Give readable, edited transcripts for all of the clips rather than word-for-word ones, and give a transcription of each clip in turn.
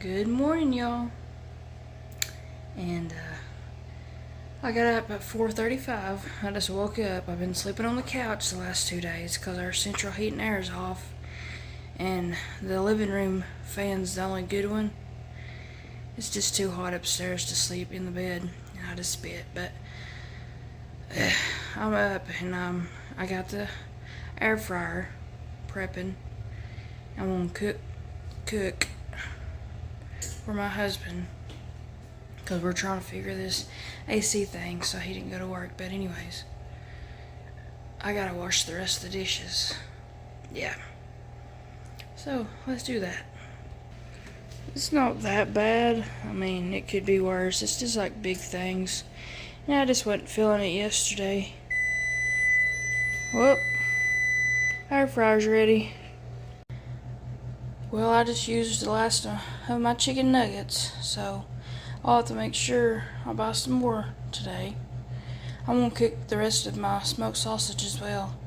Good morning, y'all. And I got up at 4:35. I just woke up. I've been sleeping on the couch the last 2 days because our central heat and air is off, and the living room fan's the only good one. It's just too hot upstairs to sleep in the bed, and I just spit. But I'm up, and I got the air fryer prepping. I'm gonna cook for my husband because we're trying to figure this AC thing, so he didn't go to work. But anyways, I gotta wash the rest of the dishes. Yeah, so let's do that. It's not that bad. I mean, it could be worse. It's just like big things, and I just wasn't feeling it yesterday. Whoop, air fryer's ready. Well, I just used the last of my chicken nuggets, so I'll have to make sure I buy some more today. I'm gonna cook the rest of my smoked sausage as well,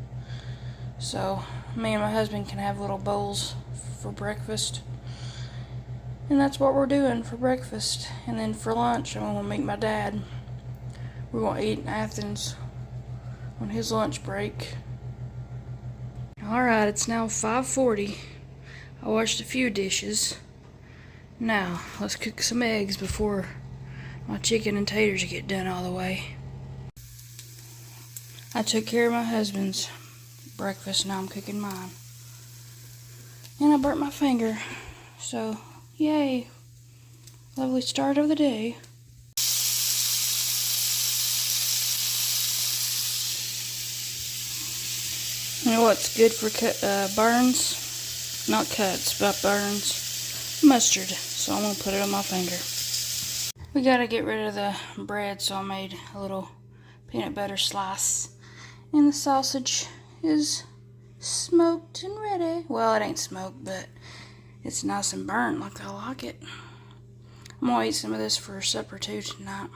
so me and my husband can have little bowls for breakfast. And that's what we're doing for breakfast. And then for lunch, I'm gonna meet my dad. We're gonna eat in Athens on his lunch break. Alright, it's now 5:40. I washed a few dishes. Now, let's cook some eggs before my chicken and taters get done all the way. I took care of my husband's breakfast, now I'm cooking mine. And I burnt my finger, so yay. Lovely start of the day. You know what's good for burns? Not cuts, but burns. Mustard. So I'm going to put it on my finger. We got to get rid of the bread, so I made a little peanut butter slice. And the sausage is smoked and ready. Well, it ain't smoked, but it's nice and burnt like I like it. I'm going to eat some of this for supper too tonight.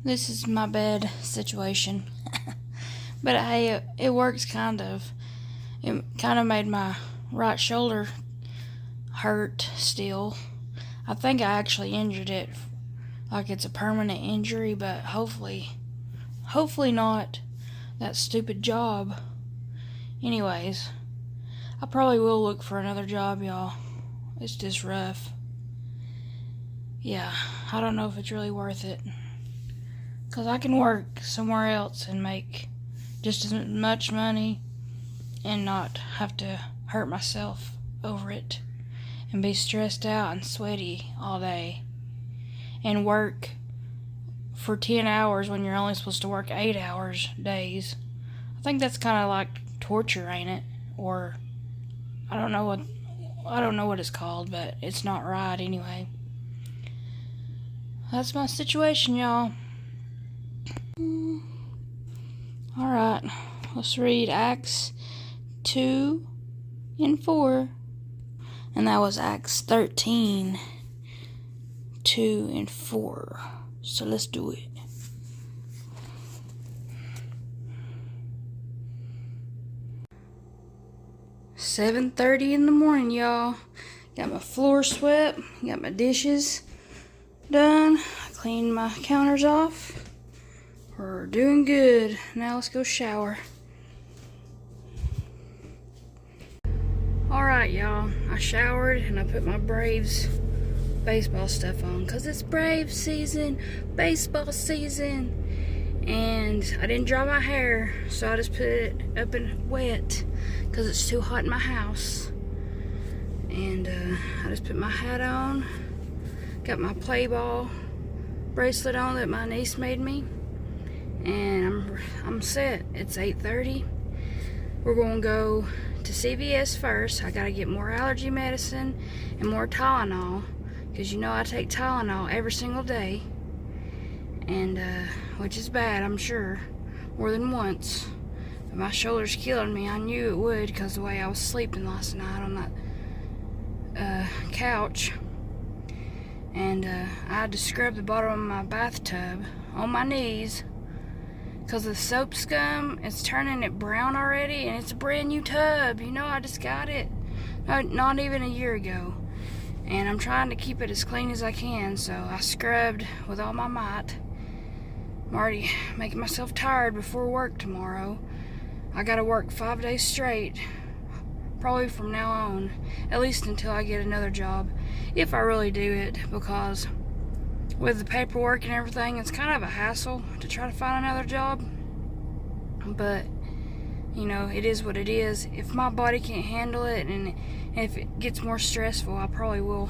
This is my bed situation. But hey, it works kind of. It kind of made my right shoulder hurt still. I think I actually injured it, like it's a permanent injury, but hopefully not that stupid job. Anyways, I probably will look for another job, y'all. It's just rough. Yeah, I don't know if it's really worth it, because I can work somewhere else and make just as much money and not have to hurt myself over it and be stressed out and sweaty all day and work for 10 hours when you're only supposed to work 8 hours days. I think that's kind of like torture, ain't it? Or I don't know what it's called, but it's not right anyway. That's my situation, y'all. Alright, let's read Acts 2 and 4. And that was Acts 13, 2 and 4. So let's do it. $7:30 in the morning, y'all. Got my floor swept, got my dishes done, cleaned my counters off. We're doing good. Now let's go shower. Alright, y'all. I showered and I put my Braves baseball stuff on because it's Braves season, baseball season. And I didn't dry my hair, so I just put it up in wet because it's too hot in my house. And I just put my hat on, got my play ball bracelet on that my niece made me, and I'm set. It's 8:30. We're gonna go to CVS first. I gotta get more allergy medicine and more Tylenol, because you know I take Tylenol every single day, and which is bad, I'm sure, more than once. But my shoulder's killing me. I knew it would because the way I was sleeping last night on that couch. And I had to scrub the bottom of my bathtub on my knees because the soap scum is turning it brown already, and it's a brand new tub. You know, I just got it. not even a year ago. And I'm trying to keep it as clean as I can, so I scrubbed with all my might. I'm already making myself tired before work tomorrow. I gotta work 5 days straight, probably from now on, at least until I get another job, if I really do it, because with the paperwork and everything, it's kind of a hassle to try to find another job. But you know, it is what it is. If my body can't handle it, and if it gets more stressful, I probably will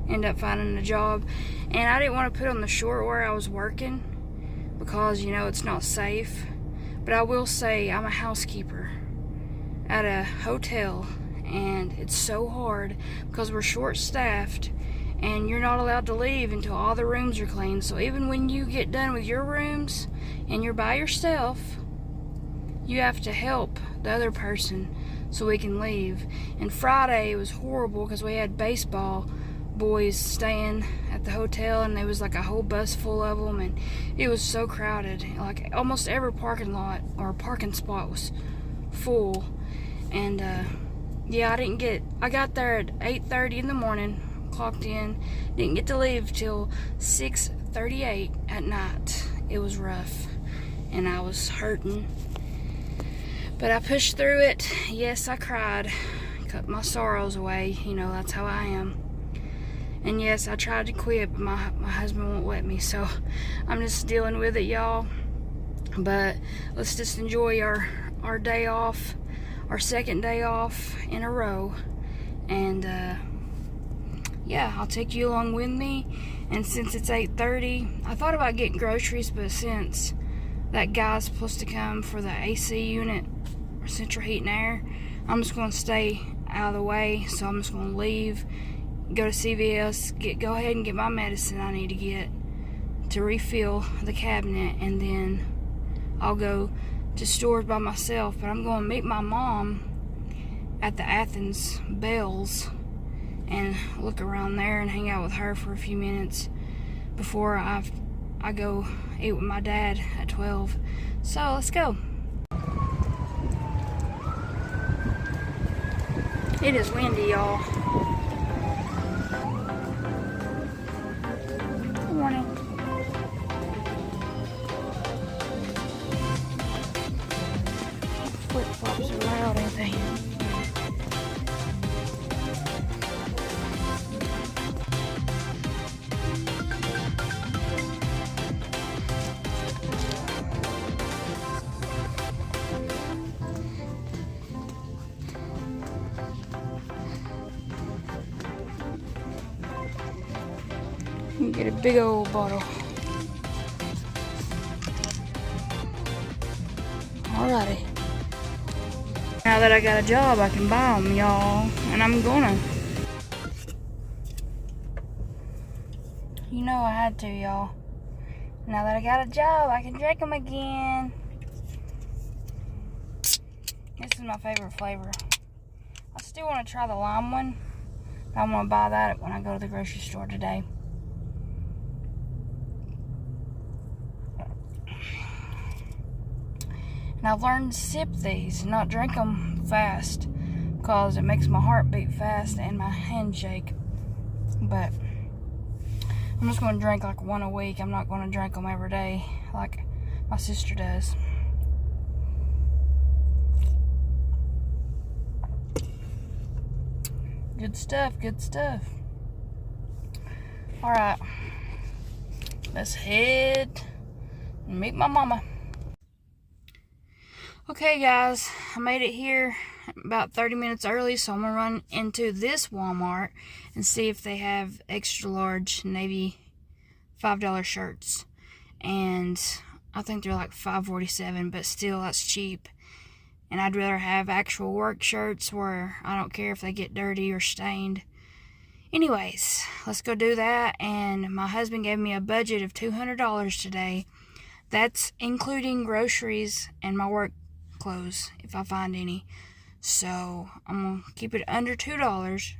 end up finding a job. And I didn't want to put on the short where I was working, because, you know, it's not safe. But I will say I'm a housekeeper at a hotel, and it's so hard because we're short-staffed, and you're not allowed to leave until all the rooms are clean. So even when you get done with your rooms and you're by yourself, you have to help the other person so we can leave. And Friday was horrible because we had baseball boys staying at the hotel, and there was like a whole bus full of them, and it was so crowded. Like almost every parking lot or parking spot was full. And yeah, I got there at 8:30 in the morning, clocked in, didn't get to leave till 6:38 at night. It was rough, and I was hurting. But I pushed through it. Yes, I cried. Cut my sorrows away. You know, that's how I am. And yes, I tried to quit, but my husband won't let me. So I'm just dealing with it, y'all. But let's just enjoy our day off, our second day off in a row. And yeah, I'll take you along with me. And since it's 8:30, I thought about getting groceries, but since that guy's supposed to come for the AC unit, or central heat and air, I'm just going to stay out of the way. So I'm just going to leave, go to CVS, go ahead and get my medicine I need to get to refill the cabinet, and then I'll go to stores by myself. But I'm going to meet my mom at the Athens Bells and look around there and hang out with her for a few minutes before I go eat with my dad at 12. So let's go. It is windy, y'all. Good morning. Flip-flops are loud, ain't they? You get a big old bottle. Alrighty. Now that I got a job, I can buy them, y'all. And I'm gonna. You know I had to, y'all. Now that I got a job, I can drink them again. This is my favorite flavor. I still want to try the lime one. But I'm gonna buy that when I go to the grocery store today. And I've learned to sip these and not drink them fast, because it makes my heart beat fast and my hand shake. But I'm just going to drink like one a week. I'm not going to drink them every day like my sister does. Good stuff, good stuff. Alright, let's head and meet my mama. Okay guys, I made it here about 30 minutes early, so I'm going to run into this Walmart and see if they have extra large navy $5 shirts. And I think they're like $5.47, but still that's cheap. And I'd rather have actual work shirts where I don't care if they get dirty or stained. Anyways, let's go do that. And my husband gave me a budget of $200 today. That's including groceries and my work clothes, if I find any. So I'm gonna keep it under $2.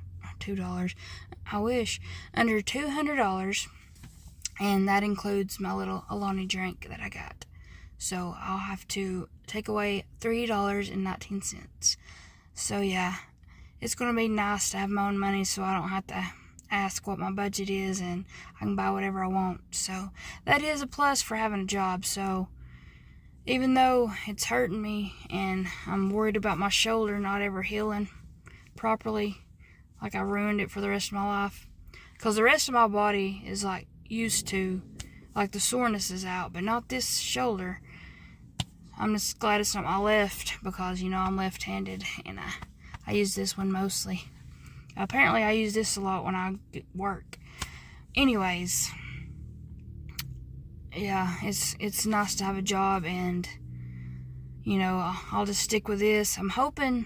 I wish. Under $200, and that includes my little Alani drink that I got. So I'll have to take away $3.19. So yeah, it's going to be nice to have my own money so I don't have to ask what my budget is, and I can buy whatever I want. So that is a plus for having a job. So even though it's hurting me and I'm worried about my shoulder not ever healing properly, like I ruined it for the rest of my life, because the rest of my body is like used to, like the soreness is out, but not this shoulder. I'm just glad it's not my left, because you know I'm left-handed and I use this one mostly. Apparently I use this a lot when I work. Anyways, yeah, it's nice to have a job, and you know, I'll just stick with this. I'm hoping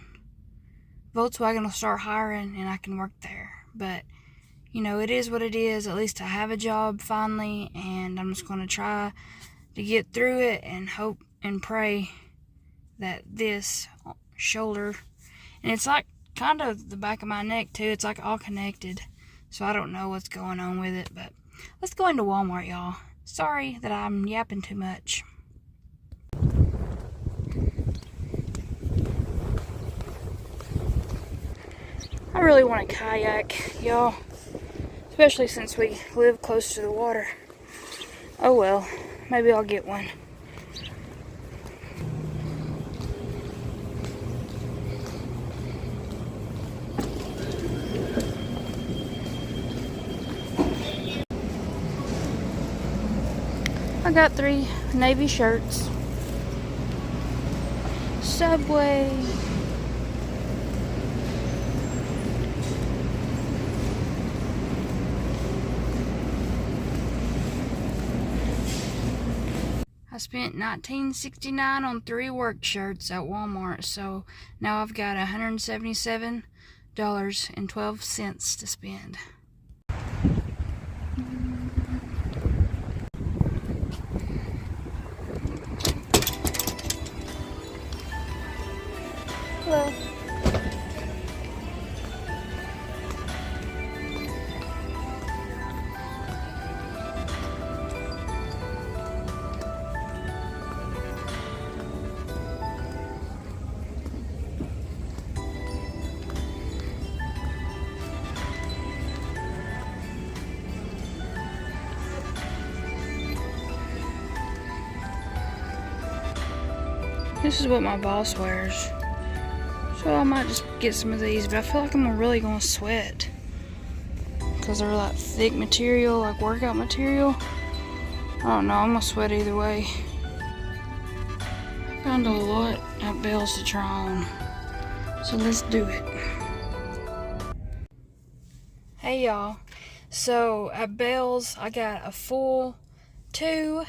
Volkswagen will start hiring and I can work there, but you know, it is what it is. At least I have a job finally, and I'm just going to try to get through it and hope and pray that this shoulder, and it's like kind of the back of my neck too, it's like all connected, so I don't know what's going on with it. But let's go into Walmart, y'all. Sorry that I'm yapping too much. I really want a kayak, y'all, especially since we live close to the water. Oh well, maybe I'll get one. I got 3 navy shirts. Subway. I spent $19.69 on 3 work shirts at Walmart, so now I've got $177.12 to spend. Hello. This is what my boss wears, so I might just get some of these, but I feel like I'm really gonna sweat because they're like thick material, like workout material. I don't know, I'm gonna sweat either way. I found a lot at Bell's to try on, so let's do it. Hey y'all, so at Bell's I got a full 2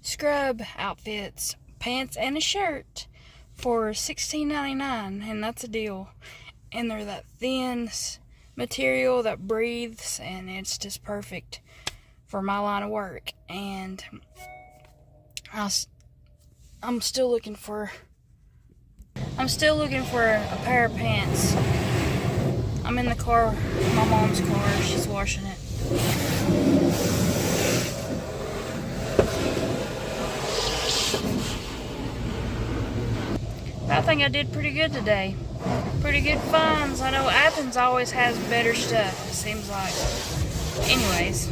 scrub outfits, pants and a shirt, for $16.99, and that's a deal. And they're that thin material that breathes, and it's just perfect for my line of work. And I'm still looking for a pair of pants. I'm in the car, my mom's car, she's washing it. I think I did pretty good today. Pretty good finds. I know Athens always has better stuff, it seems like. Anyways.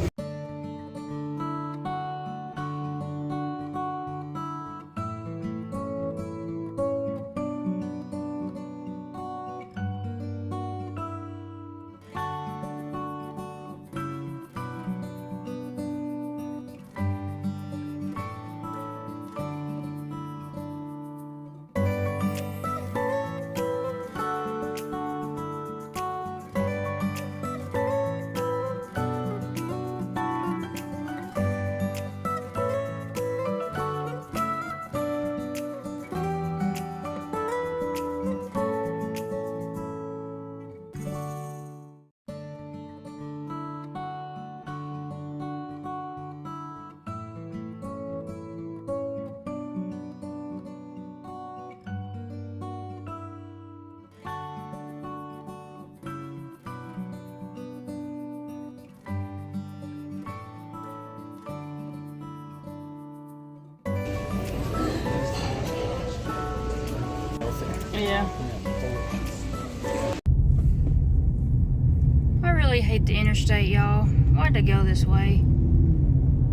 really hate the interstate, y'all. Why'd I go this way?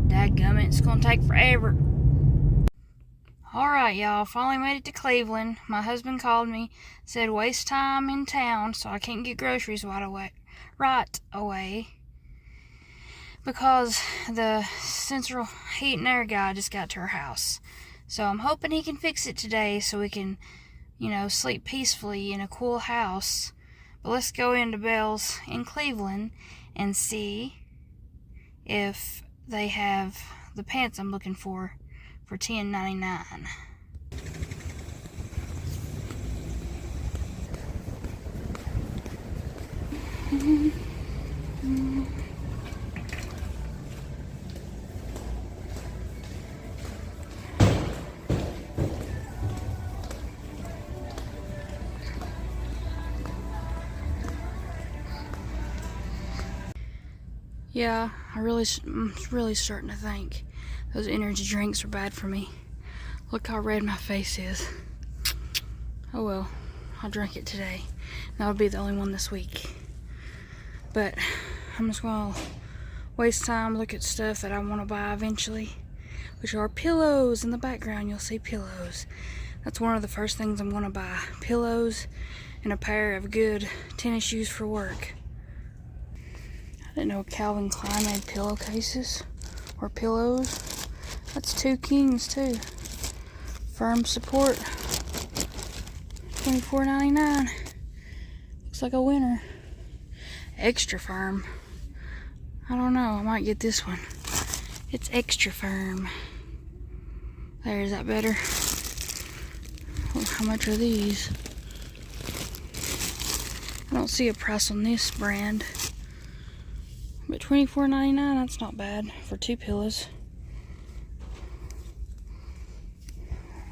Dadgummit, it's gonna take forever. Alright, y'all, finally made it to Cleveland. My husband called me, said waste time in town, so I can't get groceries right away. Because the central heat and air guy just got to our house. So I'm hoping he can fix it today so we can, sleep peacefully in a cool house. But let's go into Bell's in Cleveland and see if they have the pants I'm looking for $10.99. Yeah, I'm really starting to think those energy drinks are bad for me. Look how red my face is. Oh well, I'll drink it today. That'll be the only one this week. But I'm just gonna waste time, look at stuff that I want to buy eventually, which are pillows. In the background you'll see pillows. That's one of the first things I'm gonna buy. Pillows and a pair of good tennis shoes for work. I didn't know Calvin Klein made pillowcases or pillows. That's 2 kings too. Firm support. $24.99. Looks like a winner. Extra firm. I don't know. I might get this one. It's extra firm. There, is that better? Oh, how much are these? I don't see a price on this brand. But $24.99, that's not bad for 2 pillows.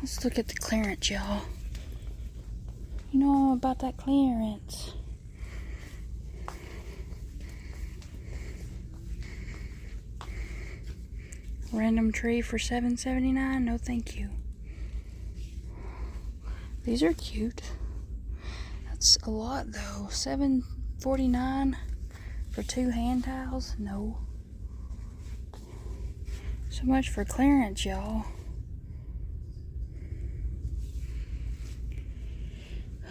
Let's look at the clearance, y'all. You know all about that clearance. Random tree for $7.79. No, thank you. These are cute. That's a lot though. $7.49 for 2 hand towels. No. So much for clearance, y'all.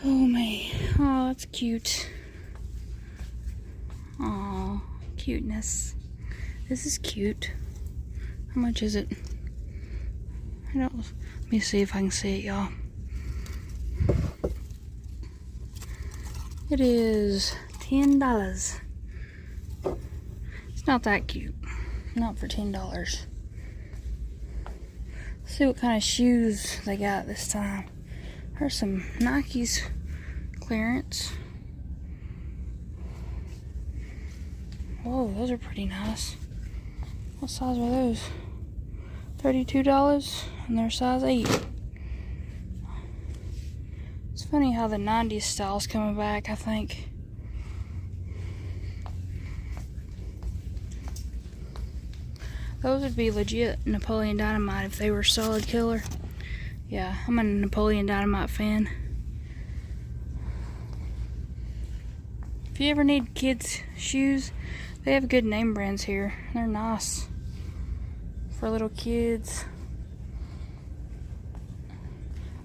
Oh man. Oh, that's cute. Oh, cuteness. This is cute. How much is it? Let me see if I can see it, y'all. It is $10. It's not that cute. Not for $10. Let's see what kind of shoes they got this time. There's some Nikes clearance. Whoa, those are pretty nice. What size were those? $32, and they're size 8. It's funny how the 90s style's coming back, I think. Those would be legit Napoleon Dynamite if they were solid killer. Yeah, I'm a Napoleon Dynamite fan. If you ever need kids' shoes, they have good name brands here. They're nice for little kids.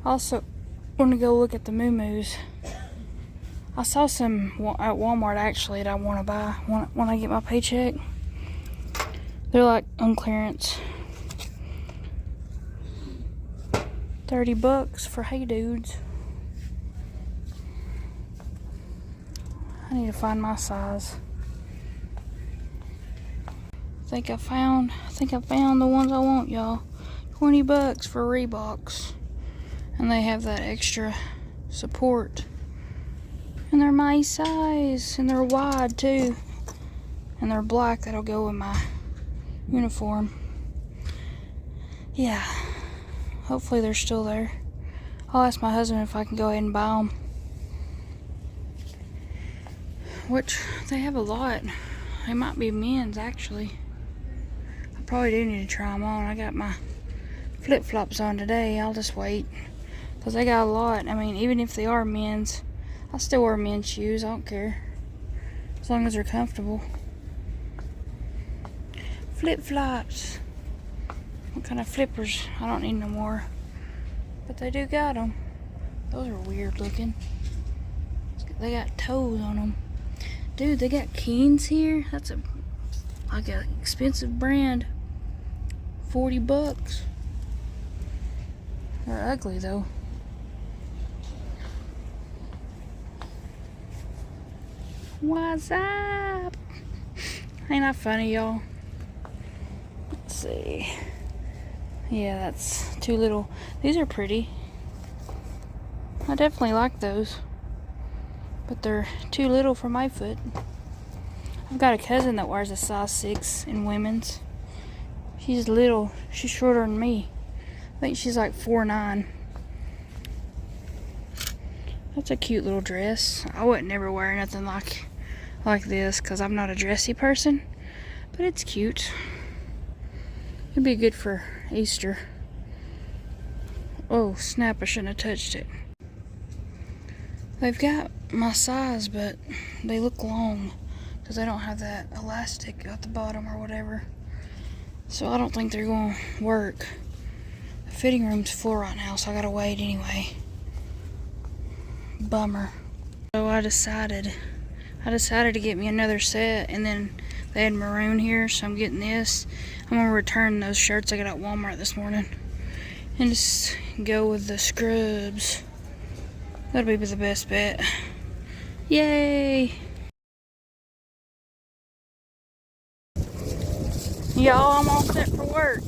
Also, want to go look at the Moo-Moos. I saw some at Walmart actually that I want to buy when I get my paycheck. They're like on clearance. $30 for Hey Dudes. I need to find my size. I think I found the ones I want, y'all. $20 for Reeboks. And they have that extra support. And they're my size. And they're wide too. And they're black. That'll go with my uniform. Yeah. Hopefully they're still there. I'll ask my husband if I can go ahead and buy them. Which, they have a lot. They might be men's, actually. I probably do need to try them on. I got my flip-flops on today. I'll just wait. Because they got a lot. I mean, even if they are men's, I still wear men's shoes. I don't care. as long as they're comfortable. Flip-flops. What kind of flippers? I don't need no more. But they do got them. Those are weird looking. They got toes on them. Dude, they got Keens here. That's like an expensive brand. 40 bucks. They're ugly though. What's up? Ain't that funny, y'all? Let's see. Yeah, that's too little. These are pretty. I definitely like those. But they're too little for my foot. I've got a cousin that wears a size 6 in women's. She's little. She's shorter than me. I think she's like 4'9". That's a cute little dress. I wouldn't never wear nothing like this because I'm not a dressy person. But it's cute. It'd be good for Easter. Oh, snap, I shouldn't have touched it. They've got my size, but they look long because they don't have that elastic at the bottom or whatever. So I don't think they're going to work. The fitting room's full right now, so I gotta wait anyway. Bummer. So I decided to get me another set, and then they had maroon here, so I'm getting this. I'm gonna return those shirts I got at Walmart this morning and just go with the scrubs. That'll be the best bet. Yay! Y'all, I'm all set for work.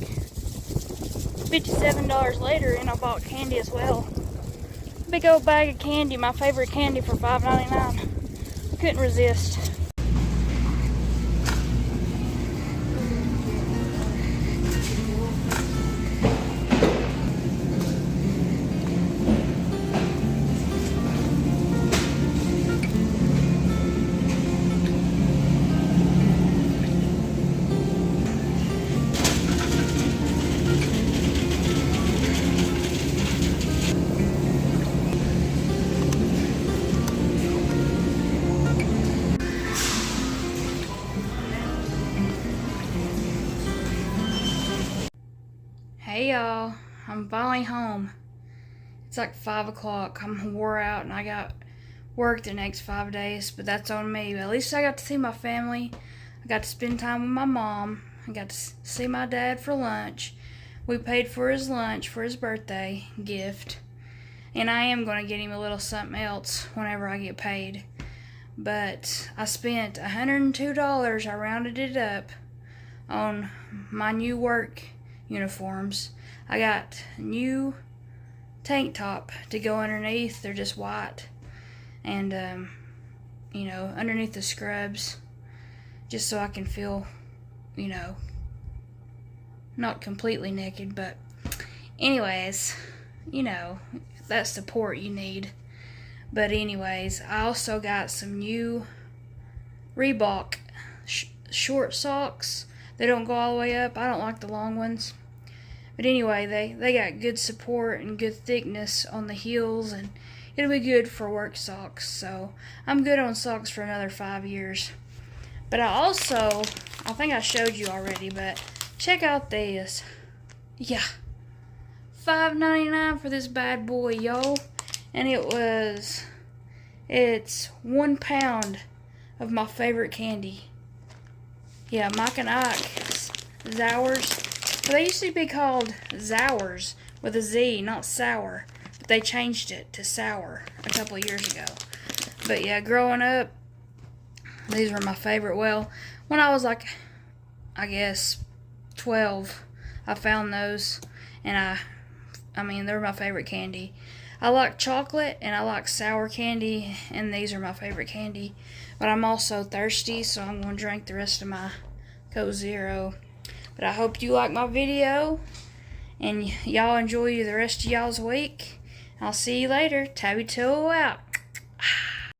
$57 later, and I bought candy as well. Big old bag of candy, my favorite candy, for $5.99. Couldn't resist. Hey y'all, I'm finally home. It's like 5 o'clock. I'm wore out and I got work the next 5 days, but that's on me. But at least I got to see my family. I got to spend time with my mom. I got to see my dad for lunch. We paid for his lunch for his birthday gift. And I am going to get him a little something else whenever I get paid. But I spent $102, I rounded it up, on my new work uniforms. I got a new tank top to go underneath. They're just white, and you know, underneath the scrubs, just so I can feel, you know, not completely naked. But anyways, you know, that support you need. But anyways, I also got some new Reebok short socks. They don't go all the way up. I don't like the long ones. But anyway, they got good support and good thickness on the heels, and it'll be good for work socks. So I'm good on socks for another 5 years. But I think I showed you already, but check out this. Yeah, $5.99 for this bad boy, y'all. And it's 1 pound of my favorite candy. Yeah, Mike and Ike, Zowers. Well, they used to be called Zowers with a Z, not sour. But they changed it to sour a couple of years ago. But yeah, growing up, these were my favorite. Well, when I was like, I guess, 12, I found those. And I mean, they're my favorite candy. I like chocolate and I like sour candy, and these are my favorite candy. But I'm also thirsty, so I'm going to drink the rest of my Coke Zero. But I hope you like my video, and y'all enjoy the rest of y'all's week. I'll see you later. Tabby Toe out.